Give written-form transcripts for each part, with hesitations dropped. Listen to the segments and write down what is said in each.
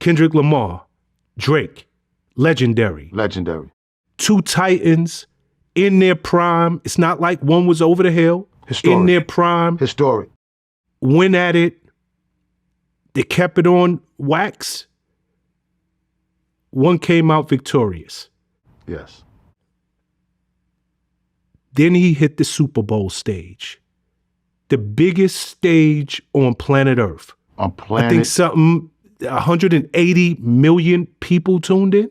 Kendrick Lamar, Drake, legendary. Legendary. Two titans in their prime. It's not like one was over the hill. Historic. In their prime. Historic. Went at it. They kept it on wax. One came out victorious. Yes. Then he hit the Super Bowl stage. The biggest stage on planet Earth. On planet. I think something, 180 million people tuned in.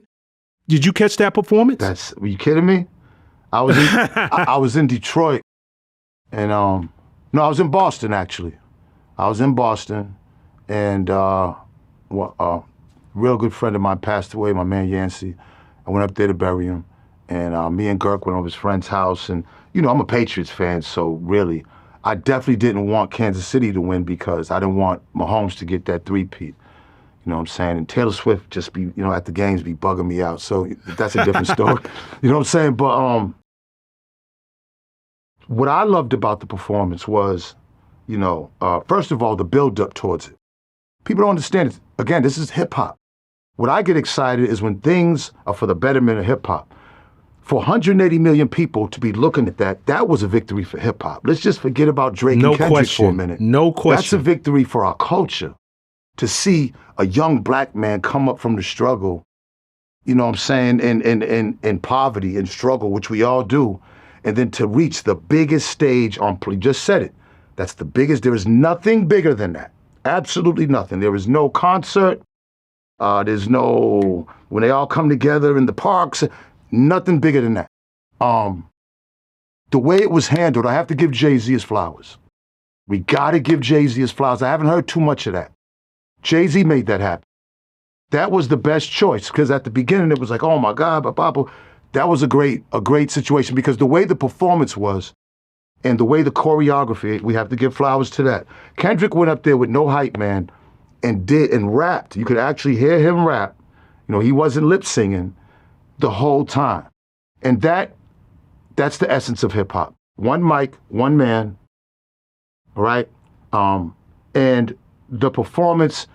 Did you catch that performance? Were you kidding me? I was in, I was in Detroit, and no, I was in Boston actually. I was in Boston, and real good friend of mine passed away, my man Yancey. I went up there to bury him, and me and Girk went over his friend's house, and you know I'm a Patriots fan, so really, I definitely didn't want Kansas City to win because I didn't want Mahomes to get that three-peat. You know what I'm saying? And Taylor Swift just be, you know, at the games be bugging me out. So that's a different story. You know what I'm saying? But what I loved about the performance was, you know, first of all, the build-up towards it. People don't understand it. Again, this is hip-hop. What I get excited is when things are for the betterment of hip-hop. For 180 million people to be looking at that, that was a victory for hip-hop. Let's just forget about Drake and Kendrick for a minute. No question. That's a victory for our culture. To see a young black man come up from the struggle, you know what I'm saying, in poverty and struggle, which we all do, and then to reach the biggest stage on, you just said it, that's the biggest, there is nothing bigger than that. Absolutely nothing. There is no concert, there's no, when they all come together in the parks, nothing bigger than that. The way it was handled, I have to give Jay-Z his flowers. We gotta give Jay-Z his flowers. I haven't heard too much of that. Jay-Z made that happen. That was the best choice, because at the beginning it was like, oh my God, that was a great situation, because the way the performance was and the way the choreography, we have to give flowers to that. Kendrick went up there with no hype man and rapped. You could actually hear him rap. You know, he wasn't lip singing the whole time. And that's the essence of hip hop. One mic, one man, all right? And the performance,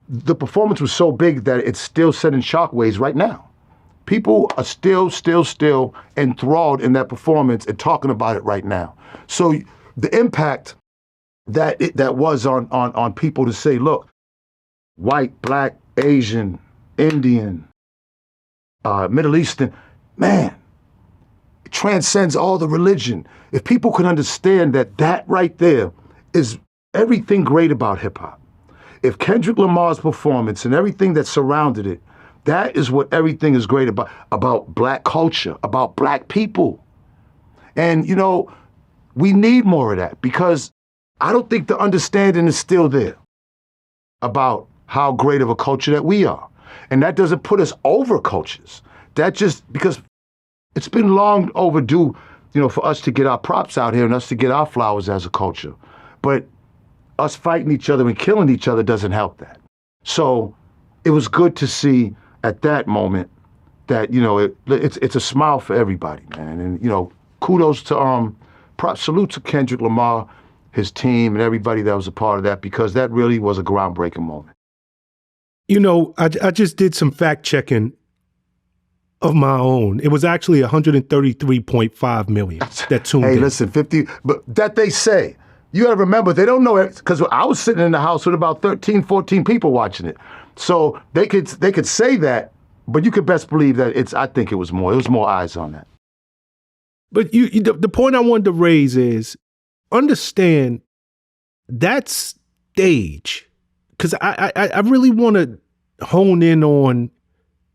the performance was so big that it's still sending shockwaves right now. People are still enthralled in that performance and talking about it right now. So the impact that was on people to say, look, white, black, Asian, Indian, Middle Eastern, man, it transcends all the religion. If people could understand that right there is everything great about hip hop. If Kendrick Lamar's performance and everything that surrounded it, that is what everything is great about black culture, about black people. And, you know, we need more of that, because I don't think the understanding is still there about how great of a culture that we are. And that doesn't put us over cultures. That just, because it's been long overdue, you know, for us to get our props out here and us to get our flowers as a culture. But us fighting each other and killing each other doesn't help that. So it was good to see at that moment that, you know, it's a smile for everybody, man. And, you know, kudos to, salute to Kendrick Lamar, his team, and everybody that was a part of that, because that really was a groundbreaking moment. You know, I just did some fact checking of my own. It was actually 133.5 million that tuned in. Hey, listen, 50, but that they say. You gotta remember, they don't know it, because I was sitting in the house with about 13, 14 people watching it. So they could say that, but you could best believe that I think it was more eyes on that. But the point I wanted to raise is, understand that stage, because I really want to hone in on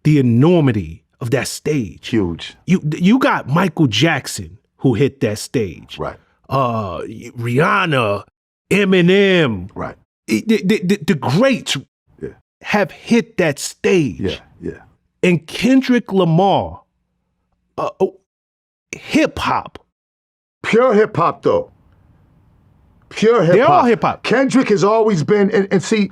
the enormity of that stage. Huge. You got Michael Jackson who hit that stage. Right. Rihanna, Eminem. Right. The greats have hit that stage. Yeah. And Kendrick Lamar, hip hop. Pure hip hop, though. Pure hip hop. They're all hip hop. Kendrick has always been, and see,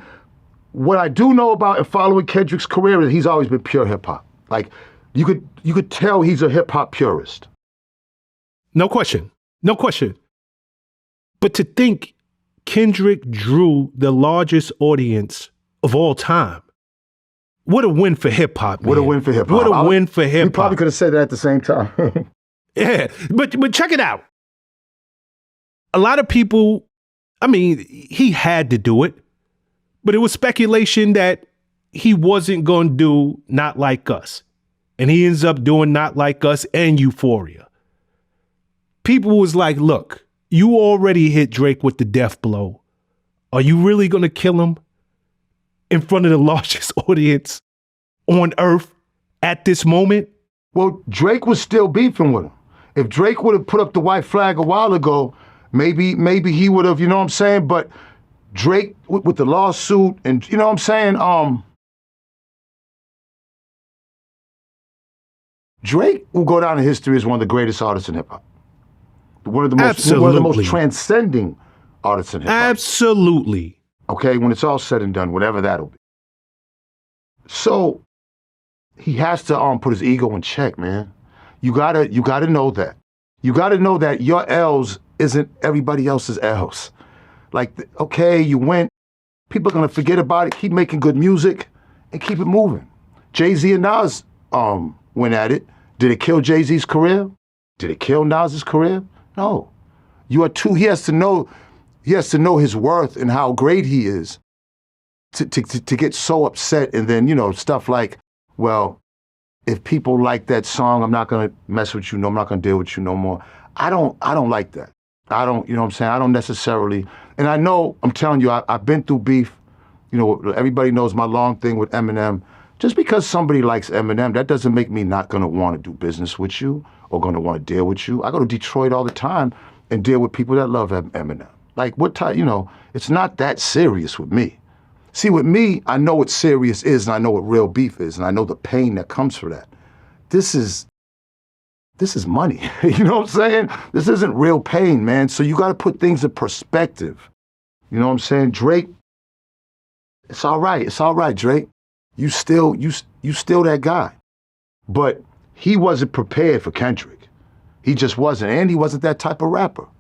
what I do know about and following Kendrick's career is he's always been pure hip hop. Like, you could tell he's a hip hop purist. No question. But to think Kendrick drew the largest audience of all time. What a win for hip hop, man. What a win for hip hop. What a win for hip hop. We probably could have said that at the same time. Yeah, but check it out. A lot of people, I mean, he had to do it, but it was speculation that he wasn't going to do Not Like Us. And he ends up doing Not Like Us and Euphoria. People was like, look, you already hit Drake with the death blow. Are you really going to kill him in front of the largest audience on earth at this moment? Well, Drake was still beefing with him. If Drake would have put up the white flag a while ago, maybe he would have, you know what I'm saying? But Drake with the lawsuit and, you know what I'm saying? Drake will go down in history as one of the greatest artists in hip hop. One of the most transcending artists in hip hop. Absolutely. Okay, when it's all said and done, whatever that'll be. So he has to put his ego in check, man. You gotta know that. You gotta know that your L's isn't everybody else's L's. Like, okay, you went. People are gonna forget about it. Keep making good music and keep it moving. Jay-Z and Nas went at it. Did it kill Jay-Z's career? Did it kill Nas's career? No. You are too. He has to know his worth and how great he is to get so upset and then, you know, stuff like, well, if people like that song, I'm not gonna mess with you. No, I'm not gonna deal with you no more. I don't like that. I don't, you know what I'm saying? I don't necessarily, and I know, I'm telling you, I've been through beef. You know, everybody knows my long thing with Eminem. Just because somebody likes Eminem, that doesn't make me not gonna wanna do business with you or gonna wanna deal with you. I go to Detroit all the time and deal with people that love Eminem. Like, what type, you know, it's not that serious with me. See, with me, I know what serious is and I know what real beef is and I know the pain that comes for that. This is money, you know what I'm saying? This isn't real pain, man. So you gotta put things in perspective. You know what I'm saying? Drake, it's all right, Drake. You still that guy. But he wasn't prepared for Kendrick. He just wasn't, and he wasn't that type of rapper.